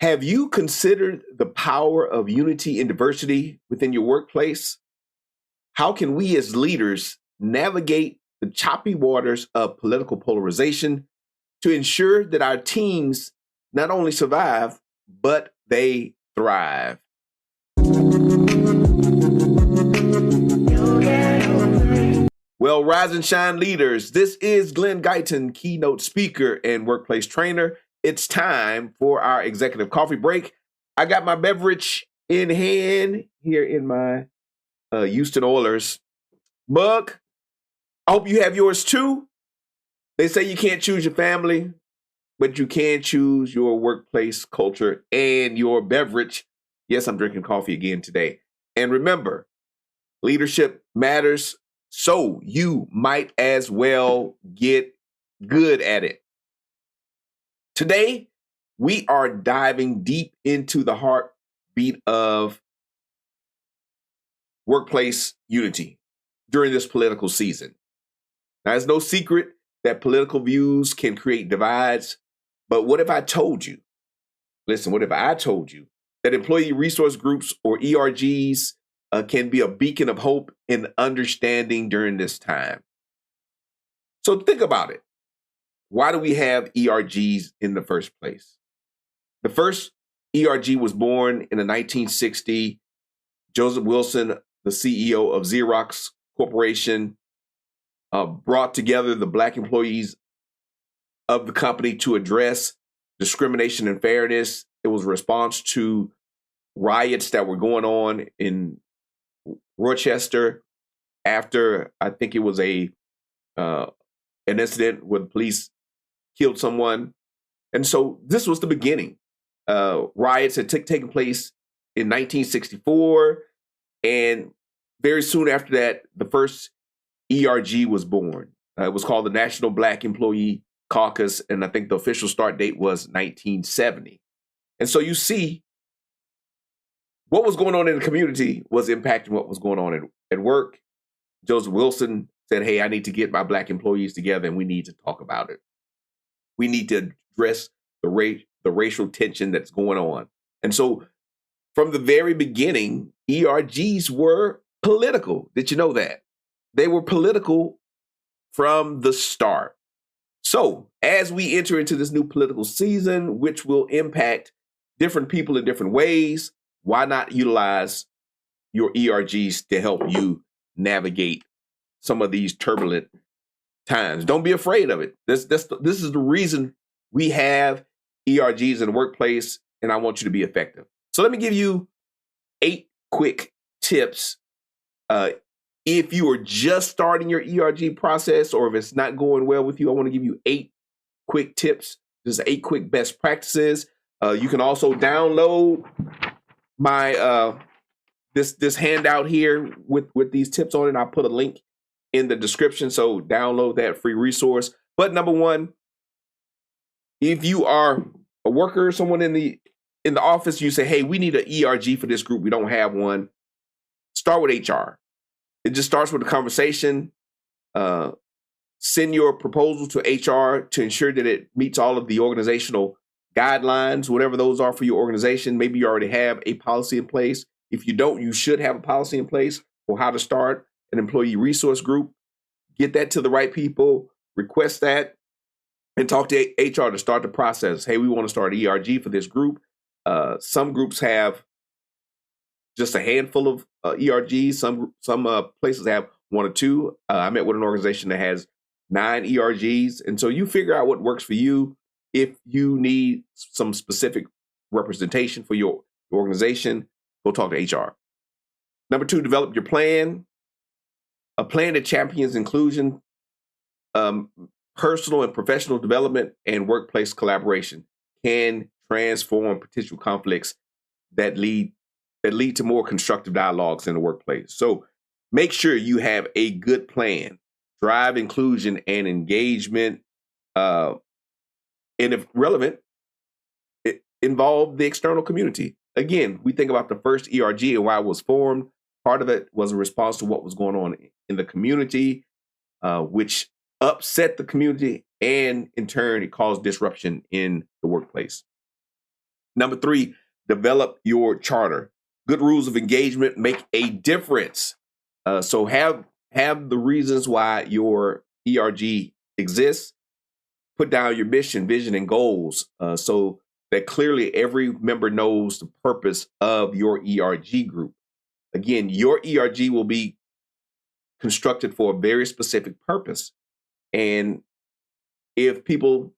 Have you considered the power of unity and diversity within your workplace? How can we as leaders navigate the choppy waters of political polarization to ensure that our teams not only survive, but they thrive? Well, rise and shine leaders. This is Glen Guyton, keynote speaker and workplace trainer. It's time for our executive coffee break. I got my beverage in hand here in my Houston Oilers mug. I hope you have yours too. They say you can't choose your family, but you can choose your workplace culture and your beverage. Yes, I'm drinking coffee again today. And remember, leadership matters, so you might as well get good at it. Today, we are diving deep into the heartbeat of workplace unity during this political season. Now, it's no secret that political views can create divides, but what if I told you, what if I told you that employee resource groups or ERGs can be a beacon of hope and understanding during this time? So think about it. Why do we have ERGs in the first place? The first ERG was born in the 1960. Joseph Wilson, the CEO of Xerox Corporation, brought together the Black employees of the company to address discrimination and fairness. It was a response to riots that were going on in Rochester after, I think it was an incident where the police killed someone. And so this was the beginning. Riots had taken place in 1964. And very soon after that, the first ERG was born. It was called the National Black Employee Caucus. And I think the official start date was 1970. And so you see, what was going on in the community was impacting what was going on at work. Joseph Wilson said, hey, I need to get my Black employees together and we need to talk about it. We need to address the racial tension that's going on. And so from the very beginning, ERGs were political. Did you know that? They were political from the start. So as we enter into this new political season, which will impact different people in different ways, why not utilize your ERGs to help you navigate some of these turbulent times? Don't be afraid of it. This is the reason we have ERGs in the workplace, and I want you to be effective. So let me give you 8 quick tips. If you are just starting your ERG process, or if it's not going well with you, I want to give you 8 quick tips. There's 8 quick best practices. You can also download my this handout here with these tips on it. I'll put a link in the description, so download that free resource. But number one, if you are a worker, someone in the office, you say, hey, we need an ERG for this group. We don't have one. Start with HR. It just starts with a conversation. Send your proposal to HR to ensure that it meets all of the organizational guidelines, whatever those are for your organization. Maybe you already have a policy in place. If you don't, you should have a policy in place for how to start an employee resource group. Get that to the right people, request that, and talk to HR to start the process. Hey, we want to start an ERG for this group. Some groups have just a handful of ERGs. Some places have 1 or 2. I met with an organization that has 9 ERGs. And so you figure out what works for you. If you need some specific representation for your organization, go talk to HR. Number 2, develop your plan. A plan that champions inclusion, personal and professional development, and workplace collaboration can transform potential conflicts that lead to more constructive dialogues in the workplace. So make sure you have a good plan. Drive inclusion and engagement. And if relevant, involve the external community. Again, we think about the first ERG and why it was formed. Part of it was a response to what was going on in the community, which upset the community, and in turn, it caused disruption in the workplace. Number 3, develop your charter. Good rules of engagement make a difference. So have the reasons why your ERG exists. Put down your mission, vision, and goals so that clearly every member knows the purpose of your ERG group. Again, your ERG will be constructed for a very specific purpose. And if people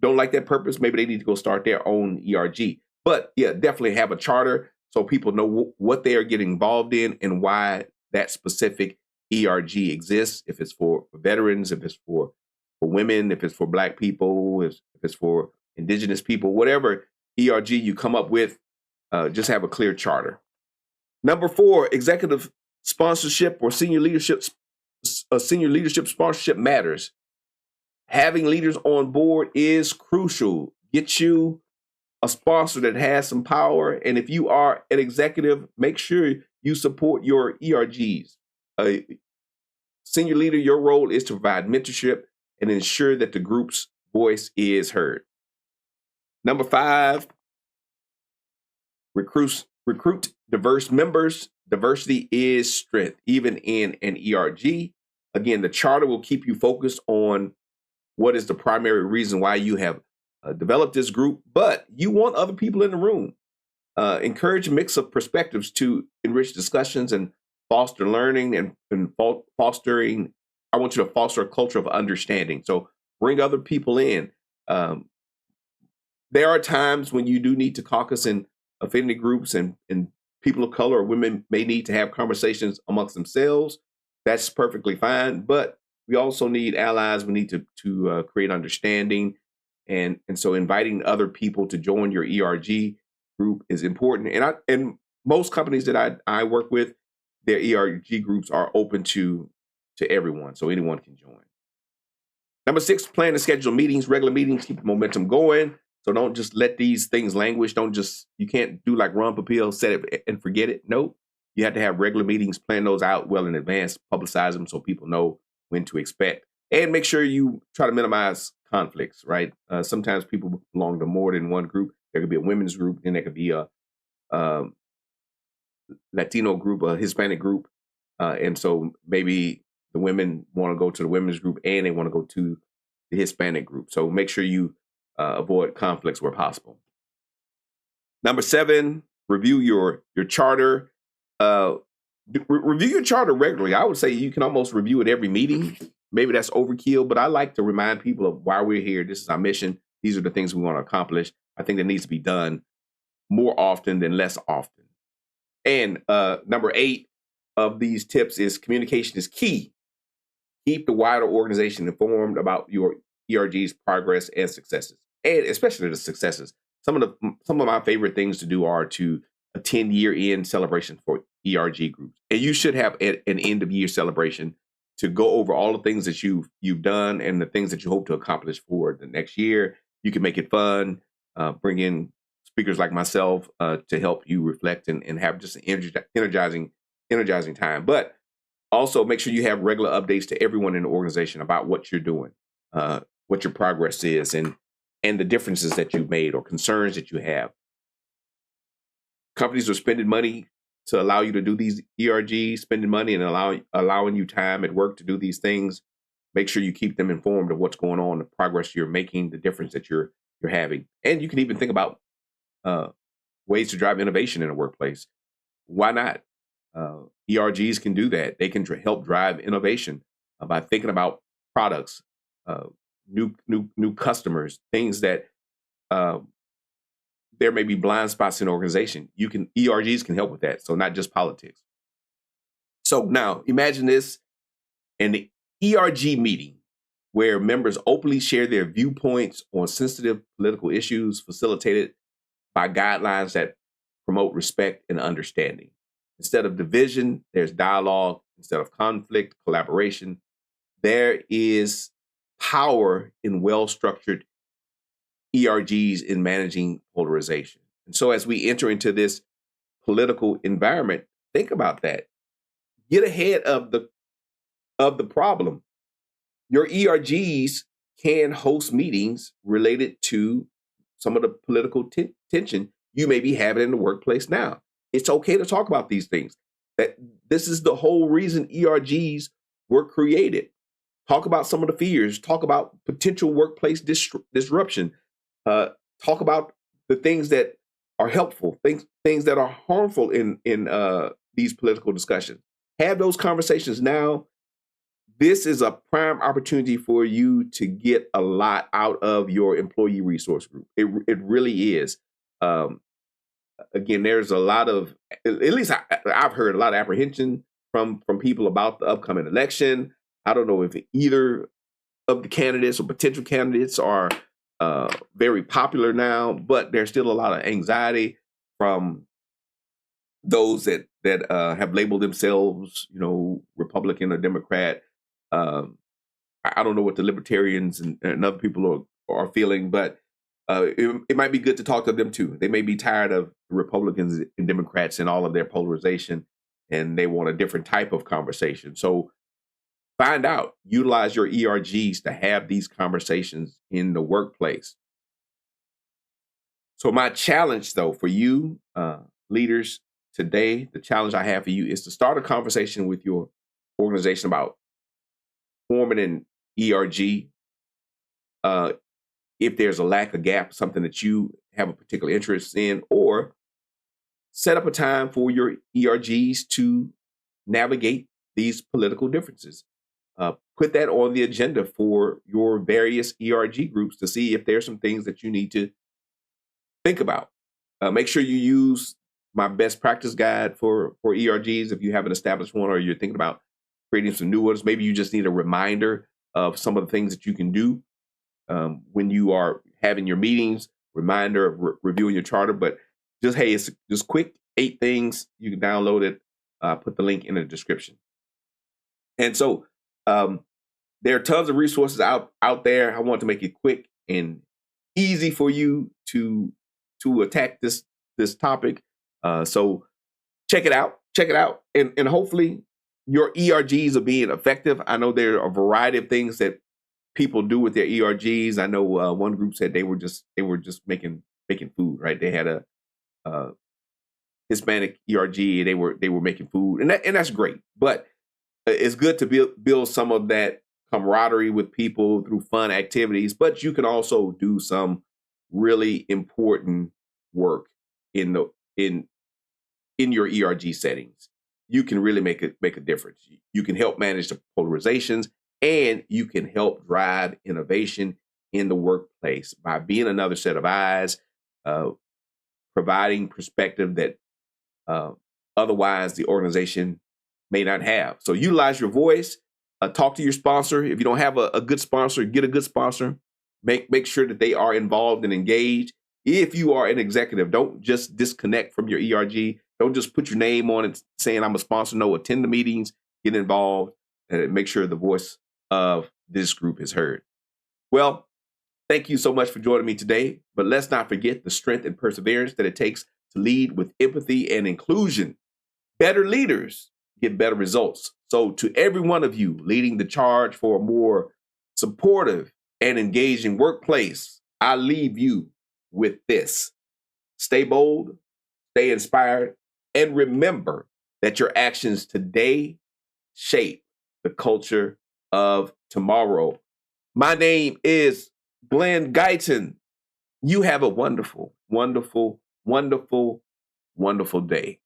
don't like that purpose, maybe they need to go start their own ERG. But yeah, definitely have a charter so people know what they are getting involved in and why that specific ERG exists. If it's for veterans, if it's for women, if it's for Black people, if it's for Indigenous people, whatever ERG you come up with, just have a clear charter. Number 4, executive sponsorship or senior leadership sponsorship matters. Having leaders on board is crucial. Get you a sponsor that has some power. And if you are an executive, make sure you support your ERGs. Senior leader, your role is to provide mentorship and ensure that the group's voice is heard. Number 5, recruit diverse members. Diversity is strength, even in an ERG. Again, the charter will keep you focused on what is the primary reason why you have developed this group, but you want other people in the room. Encourage a mix of perspectives to enrich discussions and foster learning and fostering. I want you to foster a culture of understanding. So bring other people in. There are times when you do need to caucus in affinity groups and people of color or women may need to have conversations amongst themselves. That's perfectly fine. But we also need allies. We need to create understanding. And so inviting other people to join your ERG group is important. And most companies that I work with, their ERG groups are open to everyone. So anyone can join. Number 6, plan to schedule meetings, regular meetings, keep the momentum going. So don't just let these things languish. You can't do like Ron Popeil, set it and forget it. No, you have to have regular meetings, plan those out well in advance, publicize them so people know when to expect. And make sure you try to minimize conflicts, right? Sometimes people belong to more than one group. There could be a women's group, then there could be a Latino group, a Hispanic group. And so maybe the women want to go to the women's group and they want to go to the Hispanic group. So make sure you avoid conflicts where possible. Number 7, review your charter. Review your charter regularly. I would say you can almost review it every meeting. Maybe that's overkill, but I like to remind people of why we're here. This is our mission. These are the things we want to accomplish. I think that needs to be done more often than less often. And number 8 of these tips is communication is key. Keep the wider organization informed about your ERG's progress and successes, and especially the successes. Some of my favorite things to do are to attend year-end celebration for ERG groups, and you should have an end-of-year celebration to go over all the things that you've done and the things that you hope to accomplish for the next year. You can make it fun, bring in speakers like myself to help you reflect and have just an energizing time. But also make sure you have regular updates to everyone in the organization about what you're doing, what your progress is, and the differences that you've made or concerns that you have. Companies are spending money to allow you to do these ERGs, spending money and allowing you time at work to do these things. Make sure you keep them informed of what's going on, the progress you're making, the difference that you're having. And you can even think about ways to drive innovation in a workplace. Why not? ERGs can do that. They can help drive innovation by thinking about products, new customers, things that there may be blind spots in the organization. ERGs can help with that. So not just politics. So now imagine this in the ERG meeting where members openly share their viewpoints on sensitive political issues, facilitated by guidelines that promote respect and understanding. Instead of division, there's dialogue. Instead of conflict, collaboration. There is power in well-structured ERGs in managing polarization. And so as we enter into this political environment, think about that. Get ahead of the problem. Your ERGs can host meetings related to some of the political tension you may be having in the workplace now. It's okay to talk about these things. That this is the whole reason ERGs were created. Talk about some of the fears. Talk about potential workplace disruption. Talk about the things that are helpful, things that are harmful in these political discussions. Have those conversations now. This is a prime opportunity for you to get a lot out of your employee resource group. It really is. Again, there's a lot of, at least I've heard a lot of apprehension from people about the upcoming election. I don't know if either of the candidates or potential candidates are very popular now, but there's still a lot of anxiety from those that have labeled themselves, Republican or Democrat. I don't know what the libertarians and other people are feeling, but it might be good to talk to them too. They may be tired of Republicans and Democrats and all of their polarization, and they want a different type of conversation. So find out, utilize your ERGs to have these conversations in the workplace. So my challenge, though, for you leaders today, the challenge I have for you is to start a conversation with your organization about forming an ERG. If there's a lack, a gap, something that you have a particular interest in, or set up a time for your ERGs to navigate these political differences. Put that on the agenda for your various ERG groups to see if there's some things that you need to think about. Make sure you use my best practice guide for ERGs if you have an established one or you're thinking about creating some new ones. Maybe you just need a reminder of some of the things that you can do when you are having your meetings, reminder of reviewing your charter. But just, hey, it's just quick 8 things. You can download it, put the link in the description. And so there are tons of resources out there. I want to make it quick and easy for you to attack this topic. So check it out, and hopefully your ERGs are being effective. I know there are a variety of things that people do with their ERGs. I know one group said they were just making food, right? They had a Hispanic ERG. They were making food, and that's great. But it's good to build some of that camaraderie with people through fun activities. But you can also do some really important work in your ERG settings. You can really make a difference. You can help manage the polarizations, and you can help drive innovation in the workplace by being another set of eyes, providing perspective that otherwise the organization may not have. So utilize your voice. Talk to your sponsor. If you don't have a good sponsor, get a good sponsor. Make sure that they are involved and engaged. If you are an executive, don't just disconnect from your ERG. Don't just put your name on it saying I'm a sponsor. No, attend the meetings, get involved, and make sure the voice of this group is heard. Well, thank you so much for joining me today. But let's not forget the strength and perseverance that it takes to lead with empathy and inclusion. Better leaders get better results. So to every one of you leading the charge for a more supportive and engaging workplace, I leave you with this. Stay bold, stay inspired, and remember that your actions today shape the culture of tomorrow. My name is Glen Guyton. You have a wonderful, wonderful, wonderful, wonderful day.